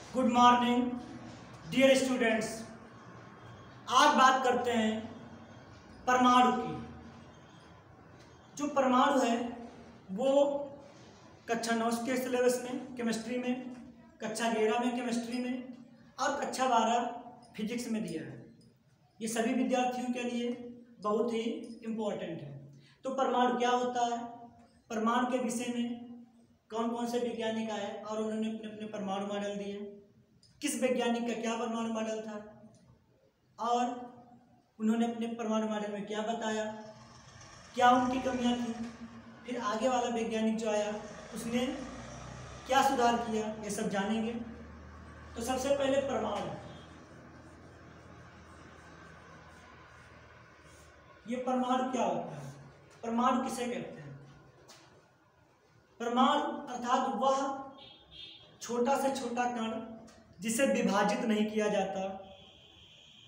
Good morning dear students. आज बात करते हैं परमाणु की। जो परमाणु है वो कक्षा 9 के सिलेबस में केमिस्ट्री में, कक्षा 11 में केमिस्ट्री में और कक्षा 12 फिजिक्स में दिया है। ये सभी विद्यार्थियों के लिए बहुत ही इम्पोर्टेंट है। तो परमाणु क्या होता है, परमाणु के विषय में कौन कौन से वैज्ञानिक आए और उन्होंने अपने अपने परमाणु मॉडल दिए, किस वैज्ञानिक का क्या परमाणु मॉडल था और उन्होंने अपने परमाणु मॉडल में क्या बताया, क्या उनकी कमियां थी, फिर आगे वाला वैज्ञानिक जो आया उसने क्या सुधार किया, ये सब जानेंगे। तो सबसे पहले परमाणु, ये परमाणु क्या होता है, परमाणु किसे कहते हैं। परमाणु अर्थात वह छोटा से छोटा कण जिसे विभाजित नहीं किया जाता,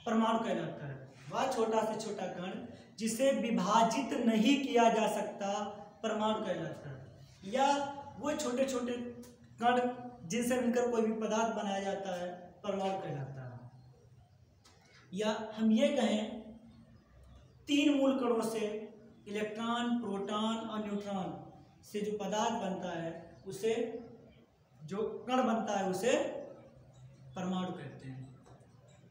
परमाणु कहलाता है। वह छोटा से छोटा कण जिसे विभाजित नहीं किया जा सकता, परमाणु कहलाता है। या वो छोटे छोटे कण जिनसे मिलकर कोई भी पदार्थ बनाया जाता है, परमाणु कहलाता है। या हम ये कहें 3 मूल कणों से, इलेक्ट्रॉन, प्रोटॉन और न्यूट्रॉन से जो पदार्थ बनता है, उसे जो कण बनता है उसे परमाणु कहते हैं।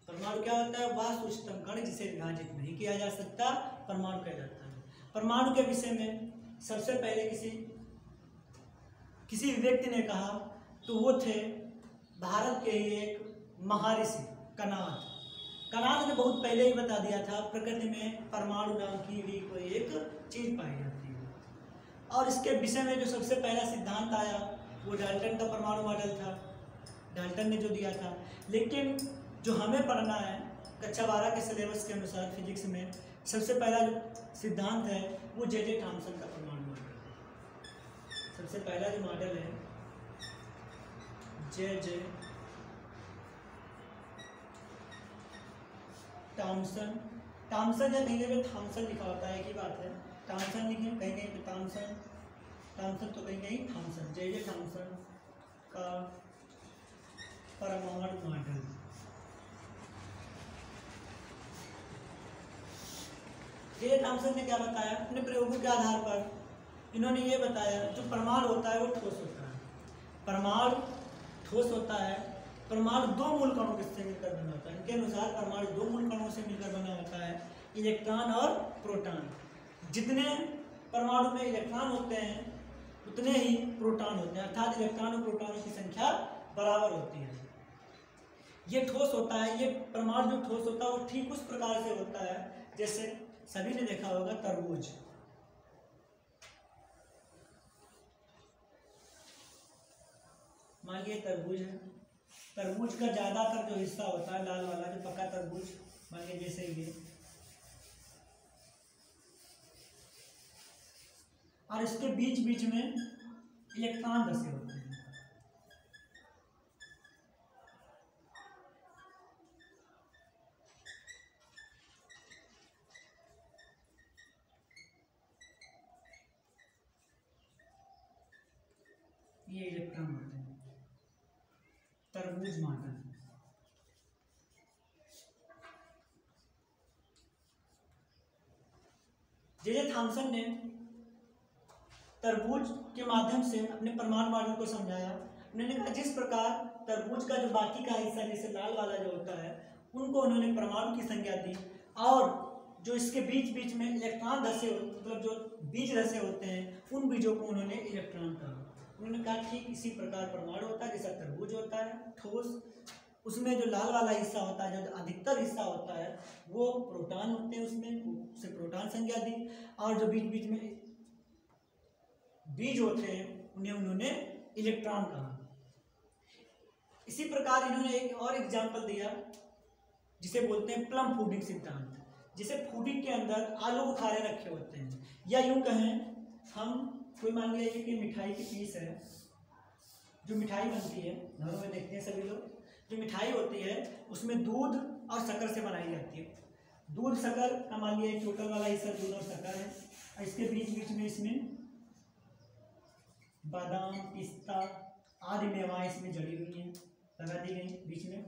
परमाणु क्या होता है, वह सूक्ष्मतम कण जिसे विभाजित नहीं किया जा सकता, परमाणु कहलाता है। परमाणु के विषय में सबसे पहले किसी व्यक्ति ने कहा तो वो थे भारत के ही एक महर्षि कणाद। कणाद ने बहुत पहले ही बता दिया था प्रकृति में परमाणु नाम की भी कोई एक चीज पाई जाती है। और इसके विषय में जो सबसे पहला सिद्धांत आया वो डाल्टन का परमाणु मॉडल था, डाल्टन ने जो दिया था। लेकिन जो हमें पढ़ना है कक्षा 12 के सिलेबस के अनुसार फिजिक्स में, सबसे पहला जो सिद्धांत है वो जे थॉमसन का परमाणु मॉडल है। सबसे पहला जो मॉडल है जे थॉमसन, थॉमसन या कहीं पे थॉमसन लिखा होता है, एक ही बात है। थॉमसन लिखे, कहीं कहीं पे थॉमसन, थॉमसन तो कहीं कहीं थॉमसन, जे थॉमसन का परमाणु मॉडल। जे थॉमसन ने क्या बताया, अपने प्रयोगों के आधार पर इन्होंने ये बताया जो परमाणु होता है वो ठोस होता है। परमाणु ठोस होता है। परमाणु 2 मूल कणों से मिलकर बना होता है। इनके अनुसार परमाणु 2 मूल कणों से मिलकर बना होता है, इलेक्ट्रॉन और प्रोटॉन। जितने परमाणु में इलेक्ट्रॉन होते हैं उतने ही प्रोटॉन होते हैं, अर्थात इलेक्ट्रॉन और प्रोटॉनों की संख्या बराबर होती है। ये ठोस होता है। ये परमाणु जो ठोस होता है वो ठीक उस प्रकार से होता है जैसे सभी ने देखा होगा तरबूज। मान लीजिए तरबूज है, तरबूज का ज्यादातर जो हिस्सा होता है लाल वाला जो पका तरबूज, मान लीजिए जैसे ये, और इसके बीच बीच में इलेक्ट्रॉन धसे होते हैं। ये इलेक्ट्रॉन होते हैं, तरबूज मॉडल। जे थॉमसन ने तरबूज के माध्यम से अपने परमाणु मॉडल को समझाया। उन्होंने कहा जिस प्रकार तरबूज का जो बाकी का हिस्सा जैसे लाल वाला जो होता है उनको उन्होंने परमाणु की संज्ञा दी, और जो इसके बीच बीच में इलेक्ट्रॉन धसे, मतलब जो बीज धसे होते हैं उन बीजों को उन्होंने इलेक्ट्रॉन कहा। उन्होंने कहा ठीक इसी प्रकार परमाणु होता है, जैसा तरबूज होता है ठोस, उसमें जो लाल वाला हिस्सा होता है, जो अधिकतर हिस्सा होता है वो प्रोटॉन होते हैं, उसमें उसे प्रोटॉन संज्ञा दी, और जो बीच बीच में बीज होते हैं उन्हें उन्होंने इलेक्ट्रॉन कहा। इसी प्रकार इन्होंने एक और एग्जाम्पल दिया जिसे बोलते हैं प्लम फूडिंग सिद्धांत। जिसे फूडिंग के अंदर आलू बुखारे रखे होते हैं, या यूं कहें हम कोई मान लीजिए कि मिठाई की पीस है, जो मिठाई बनती है घरों में देखते हैं सभी लोग, जो मिठाई होती है उसमें दूध और शक्कर से बनाई जाती है। दूध शक्कर का मान लीजिए टोटल वाला हिस्सा दूध और शक्कर है, और इसके बीच बीच में इसमें बादाम, पिस्ता आदि मेवाएं इसमें जड़ी हुई हैं। लगा दी गई बीच में।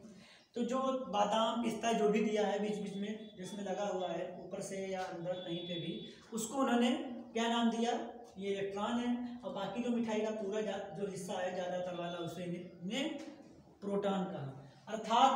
तो जो बादाम पिस्ता जो भी दिया है बीच बीच में जिसमें लगा हुआ है ऊपर से या अंदर कहीं पे भी, उसको उन्होंने क्या नाम दिया, ये इलेक्ट्रॉन है। और बाकी जो मिठाई का पूरा जो हिस्सा है ज़्यादातर वाला उसे ने प्रोटॉन कहा। अर्थात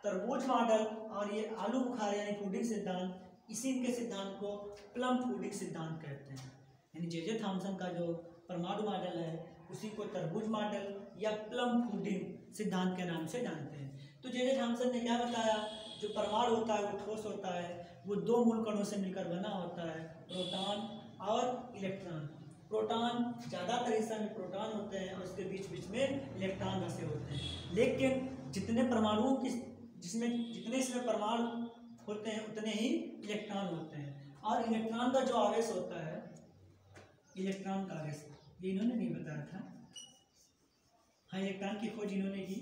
तरबूज मॉडल और ये आलू बुखारा यानी फूडिंग सिद्धांत, इसी के सिद्धांत को प्लम फूडिंग सिद्धांत कहते हैं। यानी जे थॉमसन का जो परमाणु मॉडल है उसी को तरबूज मॉडल या प्लम फूडिंग सिद्धांत के नाम से जानते हैं। तो जे थॉमसन ने क्या बताया, जो परमाणु होता है वो ठोस होता है, वो दो मूल कणों से मिलकर बना होता है, प्रोटॉन और इलेक्ट्रॉन। प्रोटॉन ज़्यादातर हिस्सा में प्रोटॉन होते हैं और उसके बीच बीच में इलेक्ट्रॉन बसे होते हैं। लेकिन जितने परमाणुओं की जितने इसमें परमाणु होते हैं उतने ही इलेक्ट्रॉन होते हैं। और इलेक्ट्रॉन का जो आवेश होता है, इलेक्ट्रॉन का आवेश, ये इन्होंने नहीं बताया था। हाँ, इलेक्ट्रॉन की खोज इन्होंने की।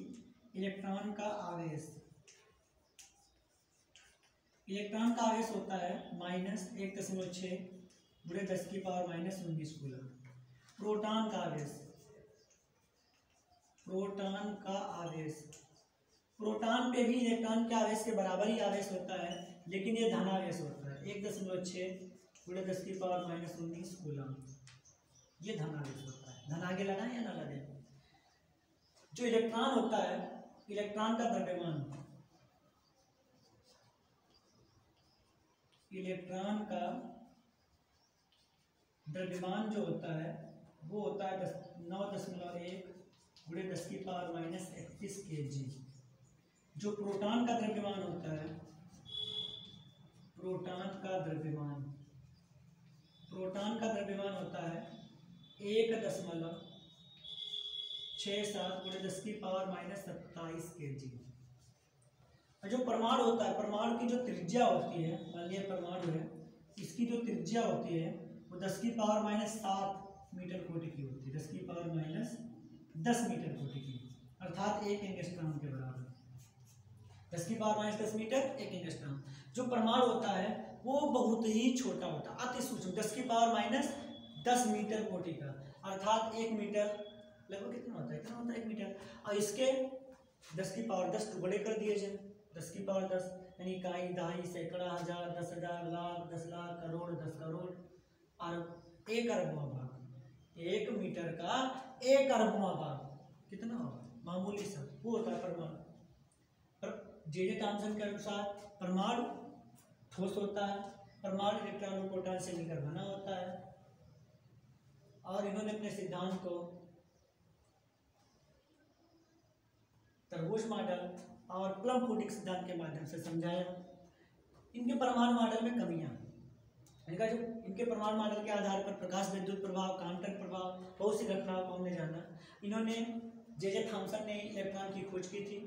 इलेक्ट्रॉन का आवेश, इलेक्ट्रॉन का आवेश होता है -1.6 × 10⁻⁻19 कूलम। प्रोटॉन का आवेश, प्रोटॉन का आवेश, प्रोटॉन पे भी इलेक्ट्रॉन के आवेश के बराबर ही आवेश होता है, लेकिन ये धनावेश होता है 1.6 × 10⁻⁻19 कूलम। ये धनावेश होता है। धन आगे लगाएं या ना लगाएं। जो इलेक्ट्रॉन होता है, इलेक्ट्रॉन का द्रव्यमान, इलेक्ट्रॉन का द्रव्यमान जो होता है वो होता है 9.1 × 10⁻31 kg। जो प्रोटॉन का द्रव्यमान होता है, प्रोटॉन का द्रव्यमान, प्रोटॉन का द्रव्यमान होता है 1.67 × 10⁻27 kg। और जो परमाणु होता है, परमाणु की जो त्रिज्या होती है, मान लिया परमाणु है, इसकी जो त्रिज्या होती है वो 10⁻7 मीटर कोटि की होती है, 10⁻10 मीटर कोटि की, अर्थात 1 एंगस्ट्रॉम के बराबर। 10⁻10 मीटर 1 एंगस्ट्रॉम। जो परमाणु होता है वो बहुत ही छोटा होता है, अति सूक्ष्म, 10⁻10 मीटर कोटि का, अर्थात 1 मीटर लगभग कितना होता है, कितना होता है 1 मीटर। और इसके 10⁻10 टुकड़े कर दिए जाए, 10⁻10 यानी इकाई, दहाई, सैकड़ा, हजार, 10,000, लाख, 10 लाख, करोड़, 10 करोड़, अरब, 1 अरबवां भाग। 1 मीटर का 1 अरबवां भाग कितना होगा, मामूली सा, वो होता है परमाणु। पर जे थॉमसन के अनुसार परमाणु ठोस होता है, परमाणु इलेक्ट्रॉन और प्रोटॉन से मिलकर बना होता है। और इन्होंने अपने सिद्धांत को तरबूज मॉडल और प्लम फूडिंग सिद्धांत के माध्यम से समझाया। इनके परमाणु मॉडल में कमियां, इनका जो इनके परमाणु मॉडल के आधार पर प्रकाश विद्युत प्रभाव, क्वांटम प्रभाव, बहुत सी घटनाओं को हमने जाना। इन्होंने जे थॉमसन ने इलेक्ट्रॉन की खोज की थी।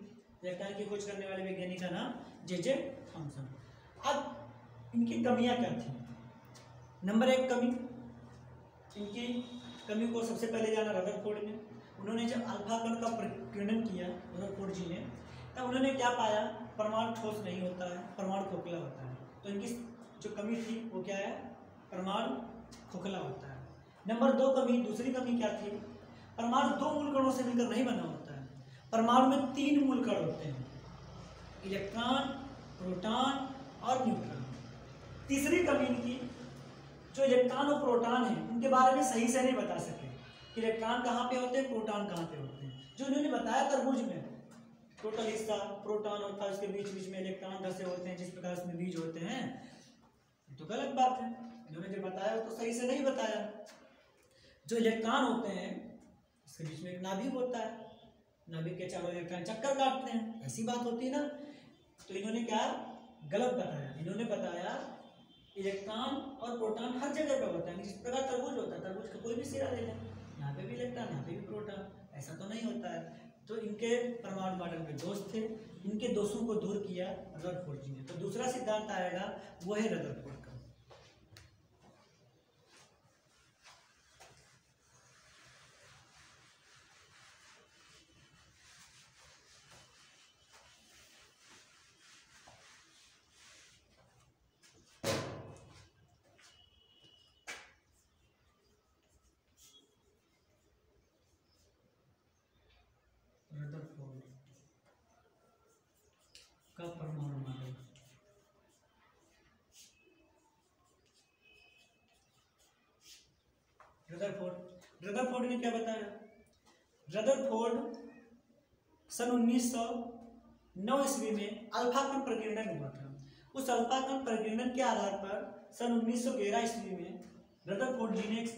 इलेक्ट्रॉन की खोज करने वाले वैज्ञानिक का नाम जे थॉमसन। अब इनकी कमियां क्या थी। नंबर 1 कमी, इनकी कमी को सबसे पहले जाना रदरफोर्ड ने। उन्होंने जब अल्फा कण का प्रकीर्णन किया रदरफोर्ड जी ने, तब उन्होंने क्या पाया, परमाणु ठोस नहीं होता है, परमाणु खोखला होता है। तो इनकी जो कमी थी वो क्या है, परमाणु खोखला होता है। नंबर 2 कमी, दूसरी कमी क्या थी, परमाणु 2 मूल कणों से मिलकर नहीं बना होता है, परमाणु में 3 मूल कण होते हैं, इलेक्ट्रॉन, प्रोटॉन और न्यूट्रॉन। तीसरी कमी इनकी, जो इलेक्ट्रॉन और प्रोटॉन है उनके बारे में सही से नहीं बता सके, इलेक्ट्रॉन कहाँ पे होते हैं, प्रोटॉन कहाँ पे होते हैं। जो इन्होंने बताया तरबूज में टोटल हिस्सा प्रोटॉन होता है, उसके बीच बीच में इलेक्ट्रॉन धसे होते हैं, जिस प्रकार उसमें बीज होते हैं, तो गलत बात है। इन्होंने जो बताया वो तो सही से नहीं बताया। जो इलेक्ट्रॉन होते हैं इसके बीच में एक नाभिक होता है, नाभिक के चारों इलेक्ट्रॉन चक्कर काटते हैं, ऐसी बात होती है ना। तो इन्होंने क्या गलत बताया, इन्होंने बताया इलेक्ट्रॉन और प्रोटॉन हर जगह पे होता है, जिस प्रकार तरबूज होता है, तरबूज का कोई भी सिरा ले लें, यहाँ पे भी इलेक्ट्रॉन, यहाँ पे भी प्रोटॉन, ऐसा तो नहीं होता है। तो इनके परमाणु मॉडल में दोष थे, इनके दोषों को दूर किया रदरफोर्ड जी ने। तो दूसरा सिद्धांत आएगा वो है रदरफोर्ड का। रदरफोर्ड रदरफोर्ड ने क्या बताया? रदरफोर्ड सन 1909 ईस्वी में अल्फा कण प्रकीर्णन हुआ था। उस अल्फा कण प्रकीर्णन के आधार पर सन 1911 ईस्वी में रदरफोर्ड जी ने एक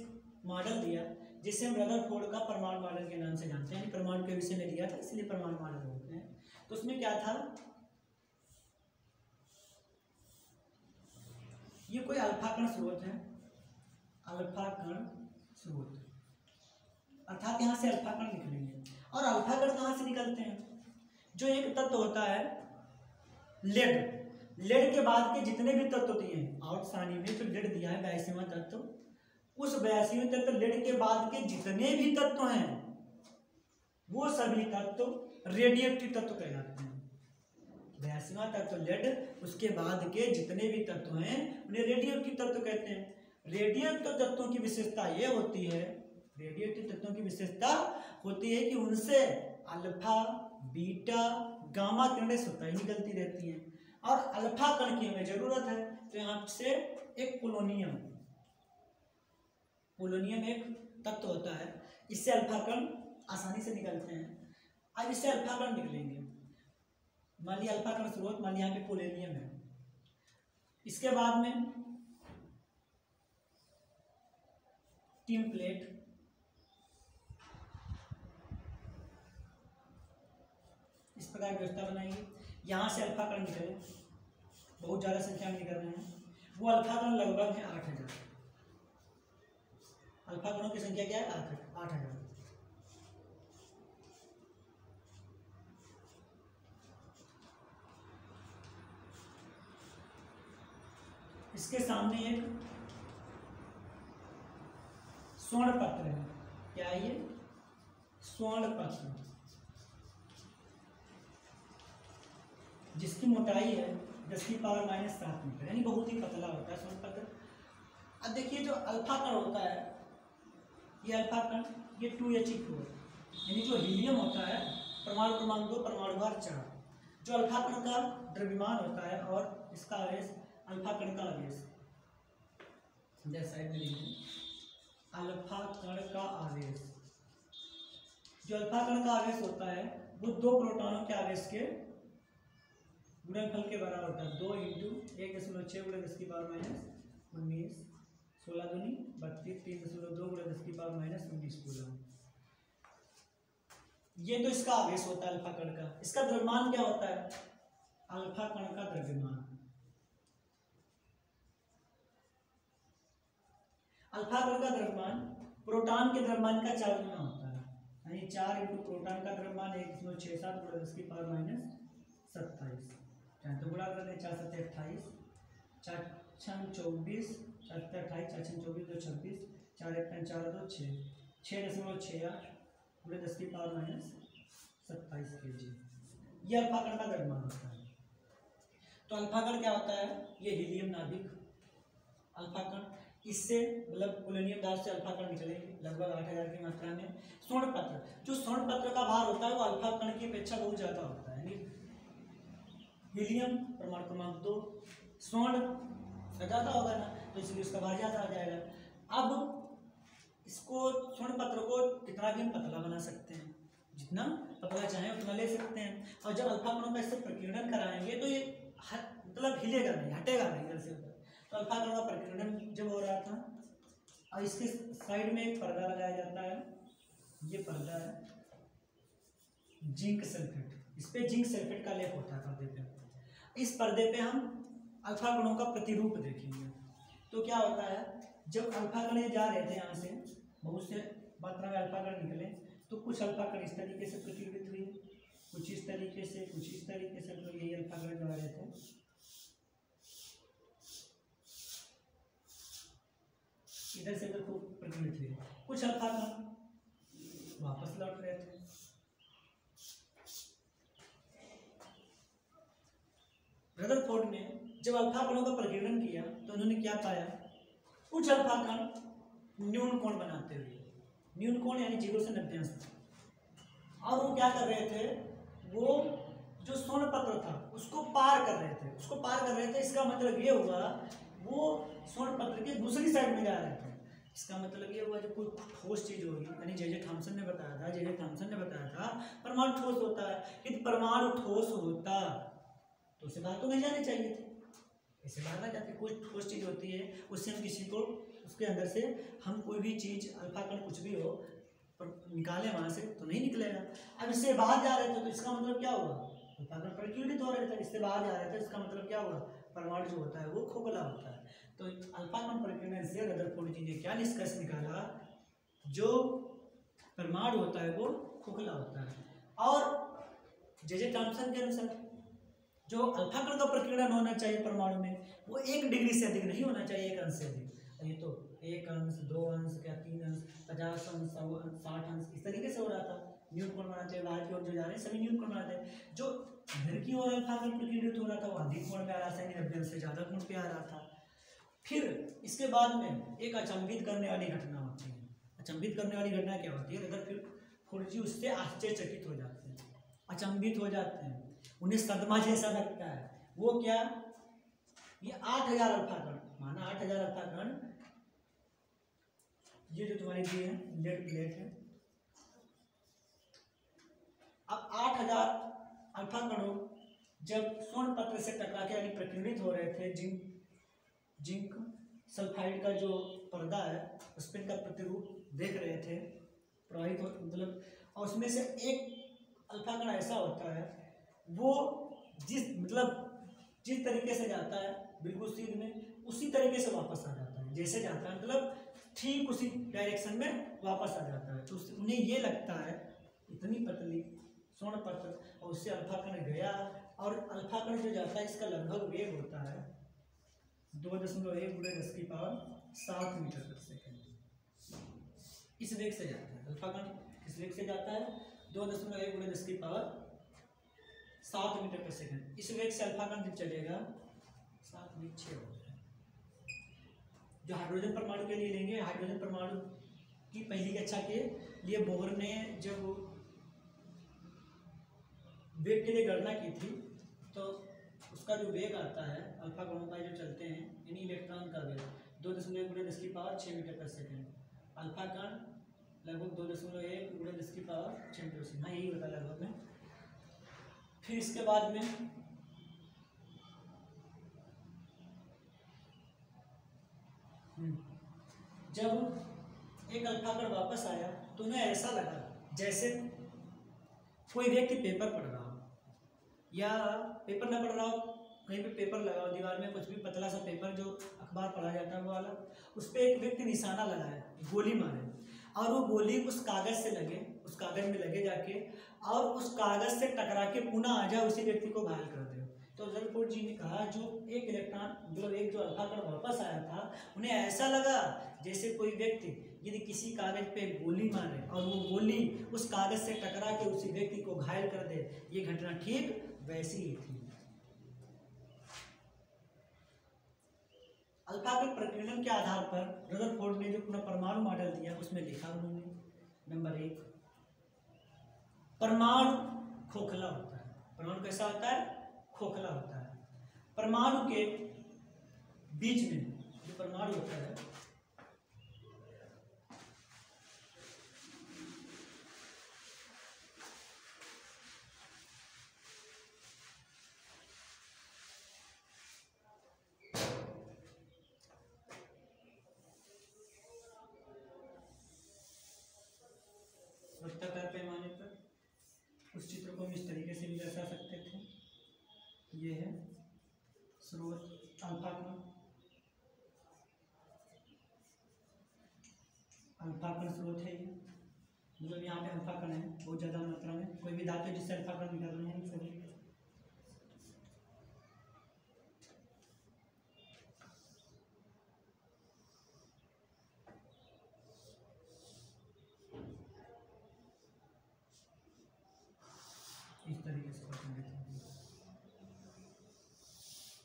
मॉडल दिया जिसे हम रदरफोर्ड का परमाणु मॉडल के नाम से जानते हैं। परमाणु के विषय में दिया था इसलिए परमाणु मॉडल बोलते हैं। तो उसमें क्या था, ये कोई अल्फा कण स्रोत है, अल्फा कण स्रोत, अर्थात यहाँ से अल्फा कण निकलेंगे। और अल्फा कण कहाँ से निकलते हैं? जो एक तत्व होता है लेड, लेड के बाद के जितने भी तत्व दिए हैं आउट सारणी में जो लेड दिया है 82वां तत्व, उस 82वें तत्व लेड के बाद के जितने भी तत्व हैं वो सभी तत्व रेडियोएक्टिव तत्व कहलाते हैं। 82वां तत्व लेड, उसके बाद के जितने भी तत्व हैं उन्हें रेडियोएक्टिव तत्व कहते हैं। रेडियोएक्टिव तत्वों की विशेषता ये होती है, रेडियोएक्टिव तत्वों की विशेषता होती है कि उनसे अल्फा, बीटा, गामा किरणें स्वतः ही निकलती रहती हैं। और अल्फा कण की हमें जरूरत है, तो यहाँ से एक पोलोनियम, पोलोनियम एक तत्व होता है, इससे अल्फा कण आसानी से निकलते हैं। अब इससे अल्फा कण निकलेंगे, मान लिया अल्फा कण स्रोत, मान लिया यहाँ पे पोलोनियम है। इसके बाद में टिन प्लेट, इस प्रकार की व्यवस्था बनाएंगे। यहाँ से अल्फा कण निकले, बहुत ज़्यादा संख्या में निकल रहे हैं। वो अल्फा कण लगभग है 8000। अल्फा कणों की संख्या क्या है? 8000। इसके सामने एक स्वर्ण पत्र है। क्या है ये? स्वर्ण पत्र, जिसकी मोटाई है 10⁻⁷ मीटर, यानी बहुत ही पतला होता है स्वर्ण पत्र। अब देखिए जो अल्फा कण होता है, ये अल्फा कण, ये 2He4, यानी जो हीलियम होता है परमाणु क्रमांक 2 परमाणु भार 4, जो अल्फा कण का द्रव्यमान होता है और इसका आवेश, अल्फा कण का आवेश, साइड में लिखिए, अल्फा कण का आवेश, जो अल्फा कण का आवेश होता है वो 2 प्रोटॉनों के आवेश के गुणनफल के बराबर होता है। 2 × 1.6 × 10⁻⁻19, 16 दूनी 32, 3.2 × 10⁻⁻19 कूलम। ये तो इसका आवेश होता है अल्फा कण का। इसका द्रव्यमान क्या होता है? अल्फा कण का द्रव्यमान, अल्फा कण का द्रव्यमान प्रोटॉन के द्रव्यमान का 4 गुना होता है, यानी 4 × प्रोटॉन का द्रव्यमान 1.67 × 10⁻⁻27। तो गुणा कर दे, 4 × 7 = 28, 4 × 6 = 24, 4 × 7 = 28, 4 × 6 = 24, 2 = 26, 4 × 1 = 4, 2 = 6, 6.68 × 10⁻⁻27 kg। ये अल्फा कण का द्रव्यमान होता है। तो अल्फा कण क्या होता है? ये हीलियम नाभिक अल्फा कण, इससे मतलब पोलोनियम दाब से अल्फा कण निकलेंगे लगभग 8000 की मात्रा में। स्वर्ण पत्र, जो स्वर्ण पत्र का भार होता है वो अल्फा कण की अपेक्षा बहुत ज्यादा होता है, यानी हीलियम परमाणु क्रमांक 2, स्वर्ण ज्यादा होगा ना, तो इसलिए उसका भार ज्यादा आ जाएगा। अब इसको स्वर्ण पत्र को कितना भी हम पतला बना सकते हैं, जितना पतला चाहें उतना ले सकते हैं। और जब अल्फा कणों का इससे प्रकीर्णन कराएंगे तो ये मतलब हिलेगा नहीं, हटेगा नहीं इधर से उधर। तो अल्फा कणों का प्रकीर्णन जब हो रहा था, और इसके साइड में एक पर्दा लगाया जाता है, ये पर्दा है जिंक सल्फेट, इस पे जिंक सल्फेट का लेप होता है पर्दे पे। इस पर्दे पे हम अल्फा कणों का प्रतिरूप देखेंगे। तो क्या होता है, जब अल्फा कण जा रहे थे यहाँ से, बहुत से मात्रा में अल्फा कण निकले, तो कुछ अल्फा कण इस तरीके से प्रतिरूपित हुए, कुछ इस तरीके से, कुछ इस तरीके से, तो यही अल्फा कण जा रहे थे। इधर से इधर खूब प्रतिरूपित हुए, कुछ अल्फा कण वापस लौट रहे थे। रदरफोर्ड ने जब अल्फा कणों का प्रकीर्णन किया तो उन्होंने क्या पाया, कुछ अल्फा कण न्यून कोण बनाते हुए, न्यून कोण यानी 0 से 90 अंश, और वो क्या कर रहे थे, वो जो स्वर्ण पत्र था उसको पार कर रहे थे, उसको पार कर रहे थे। इसका मतलब ये हुआ वो स्वर्ण पत्र के दूसरी साइड में जा रहे थे। इसका मतलब ये हुआ जो कोई ठोस चीज होगी, यानी जे थॉमसन ने बताया था परमाणु ठोस होता है। यदि परमाणु ठोस होता तो उसे बाहर तो नहीं जाने चाहिए थे, ऐसे बाहर ना जाते। कोई ठोस चीज होती है, उससे हम किसी को, उसके अंदर से हम कोई भी चीज अल्फा कण कुछ भी हो पर निकाले वहां से तो नहीं निकलेगा। अब इससे बाहर जा रहे थे तो इसका मतलब क्या हुआ, अल्फा कण प्रकीर्णित हो रहे थे, इससे बाहर जा रहे थे, इसका मतलब क्या हुआ, परमाणु जो होता है वो खोखला होता है। तो अल्फा कण प्रकीर्णन से रदरफोर्ड जी ने क्या निष्कर्ष निकाला, जो परमाणु होता है वो खोखला होता है। और जे थॉमसन के अनुसार जो अल्फा कण का प्रकीर्णन होना चाहिए परमाणु में वो 1 डिग्री से अधिक नहीं होना चाहिए, 1 अंश से अधिक। ये तो 1 अंश, 2 अंश, क्या 3 अंश, 50 अंश, 60 अंश, इस तरीके से हो रहा था। न्यून कोण बनाते हैं, बाहर की ओर जो जा रहे हैं सभी न्यून कोण बनाते हैं। जो घर की ओर अल्फा कण प्रकीर्णित हो रहा था वो अधिक कोण पे आ रहा था, 90 अंश से ज्यादा कोण पे आ रहा था। फिर इसके बाद में एक अचंभित करने वाली घटना होती है। अचंभित करने वाली घटना क्या होती है, रदरफोर्ड जी उससे आश्चर्यचकित हो जाते हैं, अचंभित हो जाते हैं, उन्हें सदमा जैसा लगता है। वो क्या, ये 8000 अल्फा कण, माना 8000 अल्फा कण, ये जो तुम्हारी दी है लेड प्लेट है। अब 8000 अल्फा कणों जब स्वर्ण पत्र से टकरा के यानी प्रकीर्णित हो रहे थे, जिंक सल्फाइड का जो पर्दा है उस पर इनका प्रतिरूप देख रहे थे प्रवाहित मतलब, और उसमें से एक अल्फा कण ऐसा होता है वो जिस तरीके से जाता है बिल्कुल सीध में, उसी तरीके से वापस आ जाता है, जैसे जाता है मतलब ठीक उसी डायरेक्शन में वापस आ जाता है। तो उन्हें ये लगता है इतनी पतली स्वर्ण पत्र और उससे अल्फा कण गया, और अल्फा कण जो जाता है इसका लगभग वेग होता है 2.1 × 10⁻7 मीटर पर सेकेंड। इस वेग से जाता है अल्फा कण, किस वेग से जाता है 2.1 × 10⁻7 मीटर पर सेकेंड। इस वेग से अल्फा कण जब चलेगा 7 हो जाए। जो हाइड्रोजन परमाणु के लिए लेंगे, हाइड्रोजन परमाणु की पहली कक्षा के लिए बोहर ने जब वेग के लिए गणना की थी तो उसका जो वेग आता है अल्फा कणों का जो चलते हैं यानी इलेक्ट्रॉन का वेग 2.1 × 10⁻6 मीटर पर सेकेंड, अल्फा कण लगभग 2.1 × 10⁻6 मीटर से, हाँ यही होता है लगभग में। फिर इसके बाद में जब एक अल्फा कण वापस आया तो उन्हें ऐसा लगा जैसे कोई व्यक्ति पेपर पढ़ रहा हो, या पेपर ना पढ़ रहा हो, कहीं पे पेपर लगा हो दीवार में, कुछ भी पतला सा पेपर जो अखबार पढ़ा जाता है वो वाला, उस पर एक व्यक्ति निशाना लगाए, गोली मारे, और वो गोली उस कागज से लगे, उस कागज में लगे जाके, और उस कागज से टकरा के पुनः आ जाए, उसी व्यक्ति को घायल कर दे। तो रदरफोर्ड जी ने कहा जो एक इलेक्ट्रॉन मतलब एक जो अल्फा कण वापस आया था उन्हें ऐसा लगा जैसे कोई व्यक्ति यदि किसी कागज पे गोली मारे और वो गोली उस कागज से टकरा के उसी व्यक्ति को घायल कर दे, ये घटना ठीक वैसी ही थी। अल्फा के प्रकीर्णन के आधार पर रदरफोर्ड ने जो पूरा परमाणु मॉडल दिया उसमें लिखा उन्होंने नंबर 1, परमाणु खोखला होता है। परमाणु कैसा होता है, खोखला होता है। परमाणु के बीच में जो परमाणु होता है वृत्ताकार पैमाने पर, उस चित्र को हम इस तरीके से भी दर्शा सकते थे। ये है स्रोत अल्फा कण, अल्फा कण स्रोत है ये, मतलब यहाँ पे अल्फा कण है बहुत ज़्यादा मात्रा में, कोई भी धातु जिससे अल्फा कण निकल रहे हैं सभी। इस तरीके से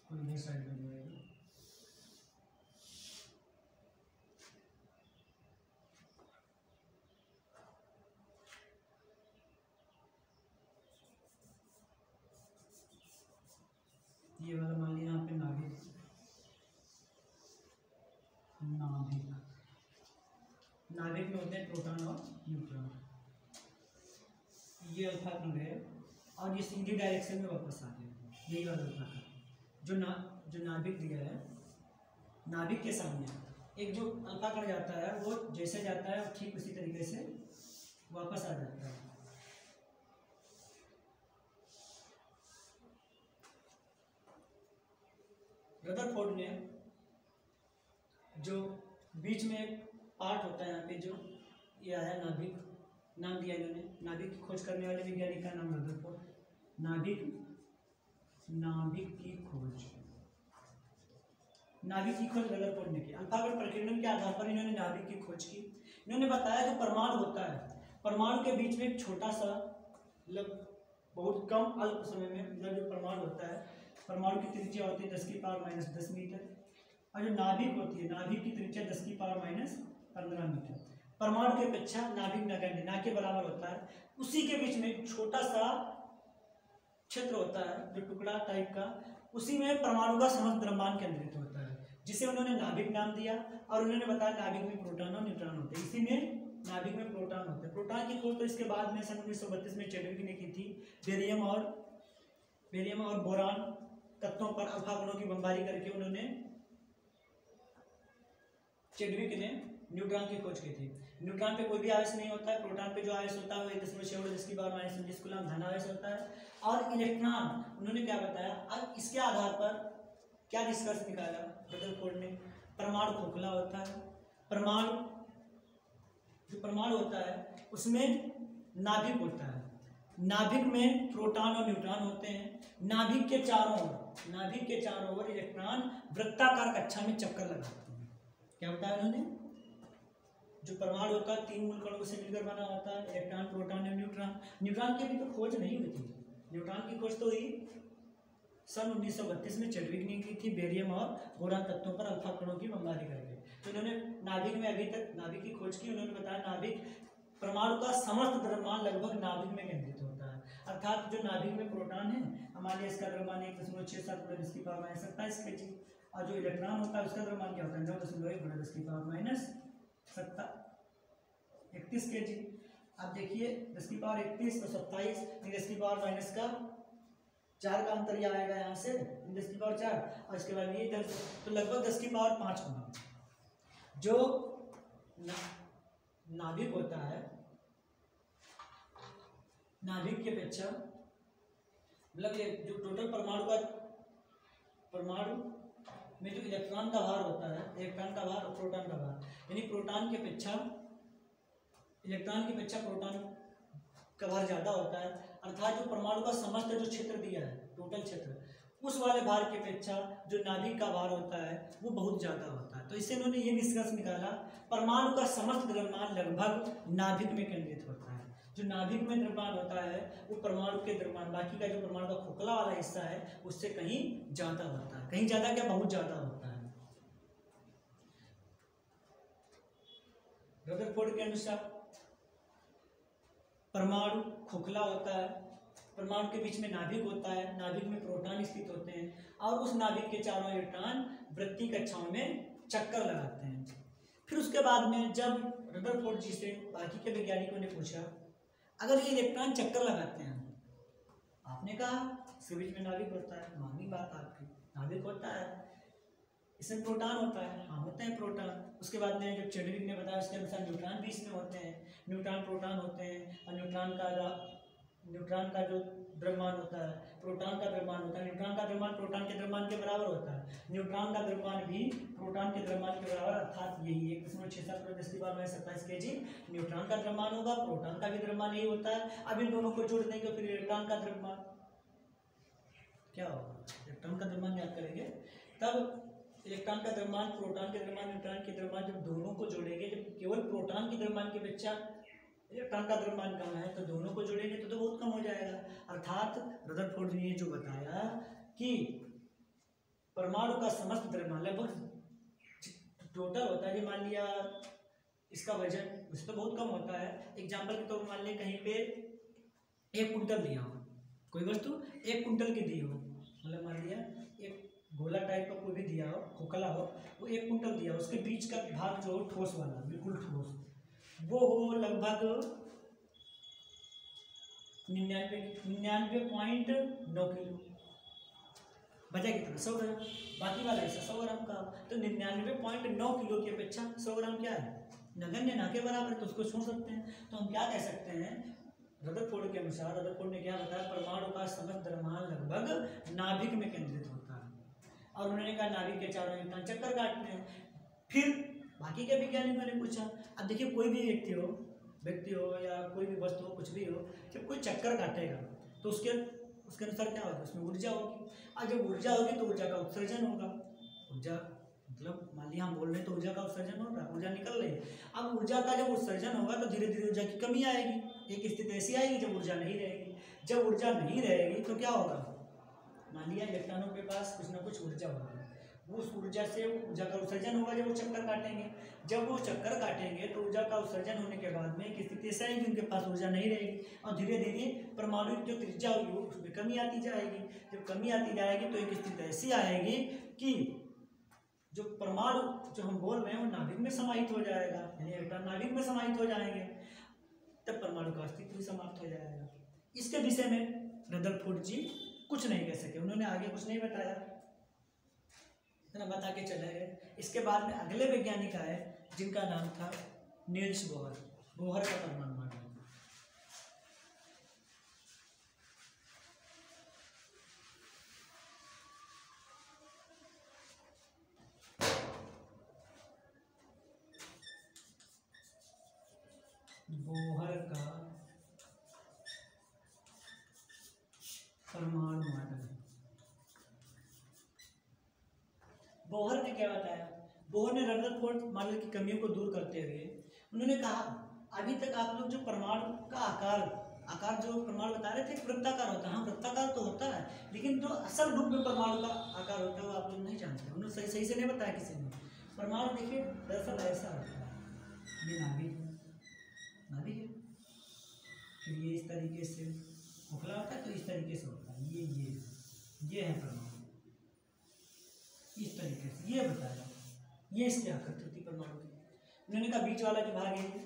कोई साइड में जाएगा। ये वाला मान लिया यहाँ पे नाभिक, ये अल्फा कण गए और ये सीधी डायरेक्शन में वापस आ गया, यही वाला अल्फा कण जो नाभिक दिया है, नाभिक के सामने एक जो अल्फा कण जाता है वो जैसे जाता है ठीक उसी तरीके से वापस आ जाता है। रदरफोर्ड ने जो बीच में एक पार्ट होता है यहाँ पे जो ये आया नाभिक, नाम दिया इन्होंने, नाभिक की खोज करने वाले वैज्ञानिक का नाम रदरफोर्ड। नाभिक की खोज, नाभिक की खोज रदरफोर्ड ने की। अल्फा कण प्रकीर्णन के आधार पर इन्होंने नाभिक की खोज की। इन्होंने बताया जो परमाणु होता है, परमाणु के बीच में एक छोटा सा मतलब बहुत कम अल्प समय में मतलब जो परमाणु होता है, परमाणु की त्रिज्या होती है 10⁻⁻10 मीटर और जो नाभिक होती है, नाभिक की त्रिज्या 10⁻⁻15 मीटर। परमाणु की अपेक्षा नाभिक नगण्य, ना के बराबर होता है। उसी के बीच में एक छोटा सा क्षेत्र होता है जो टुकड़ा टाइप का, उसी में परमाणु का समस्त द्रव्यमान केंद्रित होता है, जिसे उन्होंने नाभिक नाम दिया। और उन्होंने बताया नाभिक में प्रोटॉन और न्यूट्रॉन होते हैं, इसी में नाभिक में प्रोटॉन होते हैं। प्रोटॉन की खोज तो इसके बाद में सन 1932 में चेडविक ने की थी। बेरियम और बोरान तत्वों पर अल्फा कणों की बमबारी करके उन्होंने, चेडविक ने न्यूट्रॉन की खोज की थी। न्यूट्रॉन पे कोई भी आवेश नहीं होता है, प्रोटॉन पे जो आवेश होता है वो 1.6 कूलम धन आवेश होता है। और इलेक्ट्रॉन उन्होंने क्या बताया, अब इसके आधार पर क्या निष्कर्ष निकाला रदरफोर्ड ने, परमाणु खोखला होता है। परमाणु जो परमाणु होता है उसमें नाभिक होता है, नाभिक में प्रोटॉन और न्यूट्रॉन होते हैं। नाभिक के चारों ओर इलेक्ट्रॉन वृत्ताकार कक्षा में चक्कर लगाते हैं। क्या बताया उन्होंने, जो परमाणु होता है 3 मूल कणों से मिलकर बना होता है, इलेक्ट्रॉन, प्रोटॉन और न्यूट्रॉन। न्यूट्रॉन की भी तो खोज नहीं हुई थी, न्यूट्रॉन की खोज तो हुई सन 1932 में चेडविक ने की थी, बेरियम और बोरान तत्वों पर अल्फा कणों की बमबारी करके। तो इन्होंने नाभिक में अभी तक नाभिक की खोज की। उन्होंने बताया नाभिक, परमाणु का समस्त द्रव्यमान लगभग नाभिक में केंद्रित होता है, अर्थात जो नाभिक में प्रोटॉन है, हमारे इसका द्रव्यमान 1.67 × 10⁻27 kg, और जो इलेक्ट्रॉन होता है उसका द्रव्यमान क्या होता है 9.1 × 10⁻31 kg। अब देखिए 10⁻31 तो 27, 10⁻⁻4 का अंतर यह आएगा यहाँ से 10⁻4 और इसके बाद ये 10, तो लगभग 10⁻5 गुना जो नाभिक होता है, नाभिक की अपेक्षा मतलब ये जो टोटल परमाणु में जो इलेक्ट्रॉन का भार होता है, इलेक्ट्रॉन का भार और प्रोटॉन का भार, यानी प्रोटॉन की अपेक्षा इलेक्ट्रॉन की अपेक्षा प्रोटॉन का भार ज्यादा होता है। अर्थात जो परमाणु का समस्त जो क्षेत्र दिया है, टोटल क्षेत्र, उस वाले भार की अपेक्षा जो नाभिक का भार होता है वो बहुत ज्यादा होता है। तो इससे उन्होंने ये निष्कर्ष निकाला, परमाणु का समस्त द्रव्यमान लगभग नाभिक में केंद्रित होता है। जो नाभिक में द्रव्यमान होता है वो परमाणु के द्रव्यमान, बाकी का जो परमाणु का खोखला वाला हिस्सा है उससे कहीं ज्यादा होता है। कहीं ज्यादा क्या, बहुत ज्यादा होता है। रदरफोर्ड के अनुसार परमाणु खोखला होता है, परमाणु के बीच में नाभिक होता है, नाभिक में प्रोटॉन स्थित होते हैं और उस नाभिक के चारों इलेक्ट्रॉन वृत्तीय कक्षाओं में चक्कर लगाते हैं। फिर उसके बाद में जब रदरफोर्ड जी से बाकी के वैज्ञानिकों ने पूछा, अगर ये इलेक्ट्रॉन चक्कर लगाते हैं, आपने कहा इसके बीच में नाभिक होता है, मानी बात आपकी, नाभिक होता है, इसमें प्रोटॉन होता है, हाँ होते हैं प्रोटॉन। उसके बाद में जब चेडविक ने बताया उसके अनुसार न्यूट्रॉन भी इसमें होते हैं, न्यूट्रॉन प्रोटॉन होते हैं और न्यूट्रॉन का जो द्रव्यमान होता है, प्रोटॉन का द्रव्यमान होता है, न्यूट्रॉन का द्रव्यमान प्रोटॉन के द्रव्यमान के बराबर होता है, न्यूट्रॉन का द्रव्यमान भी प्रोटॉन के द्रव्यमान के बराबर, अर्थात यही 1.67 kg न्यूट्रॉन का द्रव्यमान होगा, प्रोटॉन का भी द्रव्यमान यही होता है। अब इन दोनों को जोड़ देंगे फिर इलेक्ट्रॉन का द्रव्यमान क्या होगा, इलेक्ट्रॉन का द्रव्यमान याद करेंगे तब इलेक्ट्रॉन का द्रव्यमान, प्रोटॉन के द्रव्यमान, न्यूट्रॉन के द्रव्यमान, जब दोनों को जोड़ेंगे, जब केवल प्रोटॉन के द्रव्यमान की अपेक्षा इलेक्ट्रॉन का द्रव्यमान कम है तो दोनों को जोड़ेंगे तो बहुत कम हो जाएगा। अर्थात रदरफोर्ड ने जो बताया कि परमाणु का समस्त द्रव्यमान लगभग टोटल होता है, मान लिया इसका वजन उससे तो बहुत कम होता है। एग्जाम्पल के तौर पर मान लिया कहीं पे 1 कुंटल दिया हो, कोई वस्तु 1 कुंटल की दी हो, मतलब मान लिया एक गोला टाइप का कोई भी दिया हो, खोखला हो, वो 1 कुंटल दिया हो, उसके बीच का भाग जो हो ठोस वाला, बिल्कुल ठोस, वो हो लगभग 99.9 किलो, बचा कितना 100 ग्राम, बाकी वाला हिस्सा 100 ग्राम का। तो 99.9 किलो की अपेक्षा 100 ग्राम क्या है, नगण्य, ना के बराबर, तो उसको छोड़ सकते हैं। तो हम क्या कह सकते हैं, रदरफोर्ड के अनुसार, रदरफोर्ड ने क्या बताया, परमाणु का समस्त द्रव्यमान लगभग नाभिक में केंद्रित होता है। और उन्होंने कहा नाभिक के चारों इलेक्ट्रॉन चक्कर काटते हैं। फिर बाकी के वैज्ञानिकों ने पूछा, अब देखिए कोई भी व्यक्ति हो या कोई भी वस्तु हो, कुछ भी हो, जब कोई चक्कर काटेगा तो उसके अनुसार क्या होगा, उसमें ऊर्जा होगी। और जब ऊर्जा होगी तो ऊर्जा का उत्सर्जन होगा। ऊर्जा मतलब मान लिया हम बोल रहे हैं तो ऊर्जा का उत्सर्जन हो रहा है, ऊर्जा निकल रही है। अब ऊर्जा का जब उत्सर्जन होगा तो धीरे धीरे ऊर्जा की कमी आएगी। एक स्थिति ऐसी आएगी जब ऊर्जा नहीं रहेगी। जब ऊर्जा नहीं रहेगी तो क्या होगा, मान लिया इलेक्ट्रॉनों के पास कुछ ना कुछ ऊर्जा होगी, उस ऊर्जा से ऊर्जा का उत्सर्जन होगा जब वो चक्कर काटेंगे। जब वो चक्कर काटेंगे तो ऊर्जा का उत्सर्जन होने के बाद में एक स्थिति ऐसी आएगी उनके पास ऊर्जा नहीं रहेगी, और धीरे धीरे परमाणु की जो त्रिज्या होगी उसमें कमी आती जाएगी। जब कमी आती जाएगी तो एक स्थिति ऐसी आएगी कि जो परमाणु जो हम बोल रहे हैं वो नाभिक में समाहित हो जाएगा, यानी इलेक्ट्रॉन नाभिक में समाहित हो जाएंगे, तब परमाणु का अस्तित्व भी समाप्त हो जाएगा। इसके विषय में रदरफोर्ड जी कुछ नहीं कह सके, उन्होंने आगे कुछ नहीं बताया, इतना बता के चले गए। इसके बाद में अगले वैज्ञानिक आए जिनका नाम था नील्स बोहर, बोहर का परमाणु मॉडल। बोहर का परमाणु मॉडल। बोहर ने क्या बताया, बोहर ने रदरफोर्ड मॉडल की कमियों को दूर करते हुए उन्होंने कहा, अभी तक आप लोग जो परमाणु का आकार जो परमाणु बता रहे थे वृत्ताकार होता है, हाँ वृत्ताकार तो होता है, लेकिन जो असल रूप में परमाणु का आकार होता है वो आप लोग नहीं जानते। उन्होंने सही से नहीं बताया किसी ने। परमाणु देखिए दरअसल ऐसा होता है, ये नाभिक है, फिर ये इस तरीके से खोखला होता है, तो इस तरीके से होता है, ये है परमाणु, इस तरीके से ये बताया, ये इसकी आकृति परमाणु की। उन्होंने कहा बीच वाला जो भाग है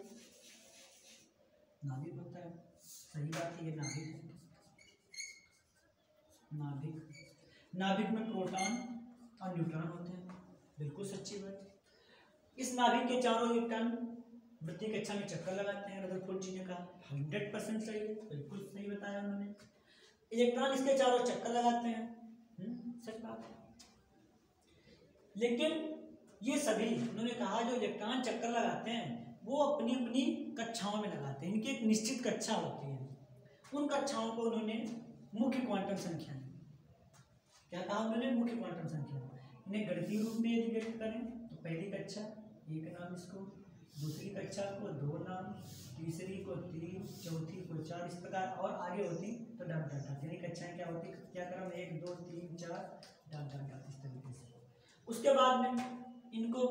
नाभिक होता है, सही बात है, ये नाभिक है। नाभिक में प्रोटॉन और न्यूट्रॉन होते हैं, बिल्कुल सच्ची बात। इस नाभिक के चारों इलेक्ट्रॉन वृत्तीय कक्षा में चक्कर लगाते हैं, रदरफोर्ड जी ने कहा 100% सही है, बिल्कुल सही बताया उन्होंने। इलेक्ट्रॉन इसके चारों चक्कर लगाते हैं, सच बात है। लेकिन ये सभी उन्होंने कहा जो इलेक्ट्रॉन चक्कर लगाते हैं वो अपनी अपनी कक्षाओं में लगाते हैं, इनकी एक निश्चित कक्षा होती है। उन कक्षाओं को उन्होंने मुख्य क्वांटम संख्या, क्या कहा उन्होंने, मुख्य क्वांटम संख्या। इन्हें गणितीय रूप में यदि व्यक्त करें तो पहली कक्षा एक नाम, इसको दूसरी कक्षा को 2 नाम, तीसरी को 3, चौथी को 4, इस प्रकार और आगे होती तो डाटा यानी कक्षाएं क्या होती, क्या क्रम 1 2 3 4 डाटा इस तरीके से। उसके बाद में इनको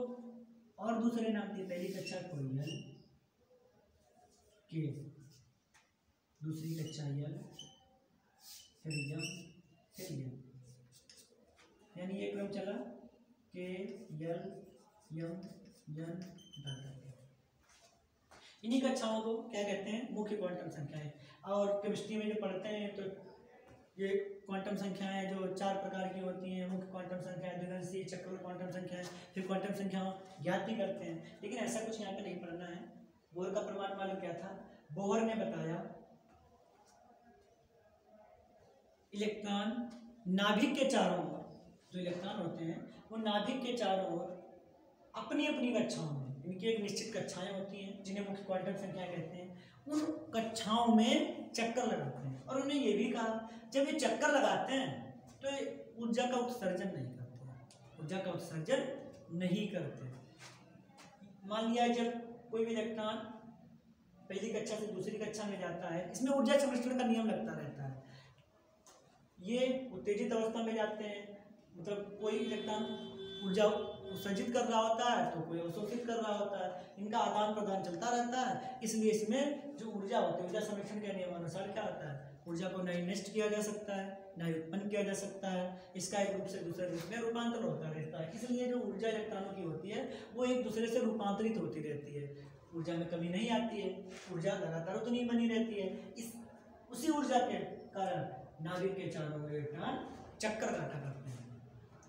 और दूसरे नाम दिए, पहली कक्षा को यल के, दूसरी कक्षा यल, फिर यम, फिर यल, यानी ये क्रम चला के यल यम यन डाटा। इन्हीं कक्षाओं को क्या कहते हैं, मुख्य क्वांटम संख्याएं। और केमिस्ट्री में जो पढ़ते हैं तो ये क्वांटम संख्याएं जो 4 प्रकार की होती हैं, मुख्य क्वांटम संख्याएं, द्विघाषीय चक्र क्वांटम संख्याएं, फिर क्वांटम संख्याओं ज्ञात भी करते हैं, लेकिन ऐसा कुछ यहाँ पे नहीं पढ़ना है। बोहर का परमाणु मॉडल क्या था, बोहर ने बताया इलेक्ट्रॉन नाभिक के चारों ओर, जो इलेक्ट्रॉन होते हैं वो नाभिक के चारों ओर अपनी अपनी कक्षाओं में, इनकी एक निश्चित कक्षाएं होती हैं जिन्हें मुख्य क्वांटम संख्याएं कहते हैं, उन कक्षाओं में चक्कर लगाते हैं। और उन्होंने ये भी कहा जब ये चक्कर लगाते हैं तो ऊर्जा का उत्सर्जन नहीं करते, ऊर्जा का उत्सर्जन नहीं करते। मान लिया जब कोई भी इलेक्ट्रॉन पहली कक्षा से दूसरी कक्षा में जाता है, इसमें ऊर्जा संरक्षण का नियम लगता रहता है। ये उत्तेजित अवस्था में जाते हैं, मतलब कोई इलेक्ट्रॉन ऊर्जा उत्सर्जित कर रहा होता है तो कोई अवशोषित कर रहा होता है, इनका आदान प्रदान चलता रहता है। इसलिए इसमें जो ऊर्जा होती है, ऊर्जा संरक्षण के नियमानुसार क्या होता है, ऊर्जा को न नष्ट किया जा सकता है न उत्पन्न किया जा सकता है, इसका एक रूप से दूसरे रूप में रूपांतर होता रहता है। इसलिए जो ऊर्जा इलेक्ट्रॉनों की होती है वो एक दूसरे से रूपांतरित होती रहती है, ऊर्जा में कमी नहीं आती है, ऊर्जा लगातार उतनी बनी रहती है। उसी ऊर्जा के कारण नाभिक के चारों ओर इलेक्ट्रॉन चक्कर काटा करते हैं,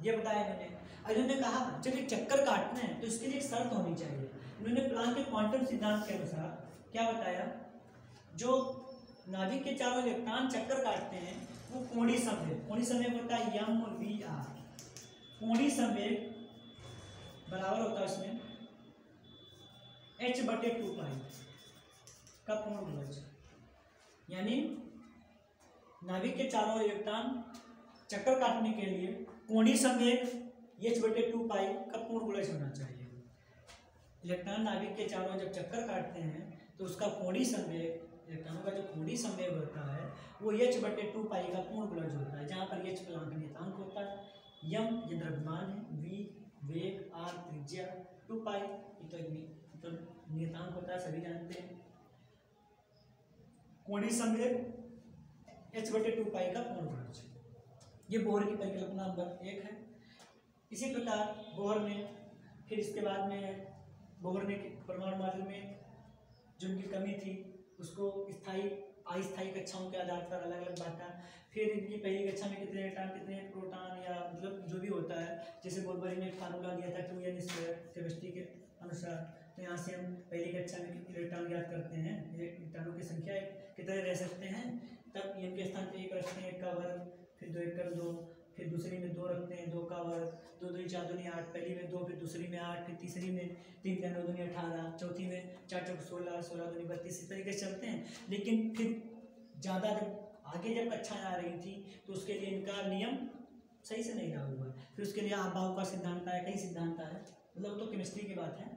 ये बताया मैंने। इन्होंने कहा जब ये चक्कर काटना है तो इसके लिए एक शर्त होनी चाहिए। इन्होंने प्लांक के क्वांटम सिद्धांत के अनुसार क्या बताया, जो नाभिक के चारों इलेक्ट्रॉन चक्कर काटते हैं वो कोणीय संवेग, कोणीय संवेग होता है mvr, कोणीय संवेग बराबर होता है उसमें h/2π का पूर्ण गुणज। यानी नाभिक के चारों इलेक्ट्रॉन चक्कर काटने के लिए कोणीय संवेग h/2π का पूर्ण गुणज होना चाहिए। इलेक्ट्रॉन नाभिक के चारों जब चक्कर काटते हैं तो उसका कोणीय संवेग, इलेक्ट्रॉनों का जो कोणीय संवेग होता है वो h/2π का पूर्ण गुणज होता है, जहाँ पर h प्लांक नियतांक होता है, m ये द्रव्यमान है, v वेग, r त्रिज्या, 2π ये तो नियतांक होता है, सभी जानते हैं। कोणीय संवेग h/2π का पूर्ण गुणज, ये बोहर की परिकल्पना नंबर 1 है। इसी प्रकार बोहर ने फिर इसके बाद में बोहर ने परमाणु मॉडल में जो उनकी कमी थी उसको स्थायी अस्थायी कक्षाओं के आधार पर अलग अलग बांटा। फिर इनकी पहली कक्षा में कितने इलेक्ट्रॉन कितने प्रोटॉन या मतलब जो भी होता है, जैसे बोल्बरी ने एक फार्मूला दिया था 2n² केमिस्ट्री के अनुसार, तो यहाँ से हम पहली कक्षा में कितने इलेक्ट्रॉन ज्ञात करते हैं, इलेक्ट्रॉनों की संख्या कितने रह सकते हैं, तब n के स्थान पर 1 रखते हैं, 1 का वर्ग, फिर 2 1 कर 2, फिर दूसरी में 2 रखते हैं, 2 का वर्ग, 2 2 4 2 8, पहली में 2, फिर दूसरी में 8, फिर तीसरी में 3 9 2 18, चौथी में 4 4 16 16 2 32, इस तरीके से चलते हैं। लेकिन फिर ज़्यादा जब आगे जब कक्षाएँ आ रही थी तो उसके लिए इनका नियम सही से नहीं रहा हुआ, फिर उसके लिए अभाव का सिद्धांत आया, कई सिद्धांत आया, मतलब तो केमिस्ट्री की बात है।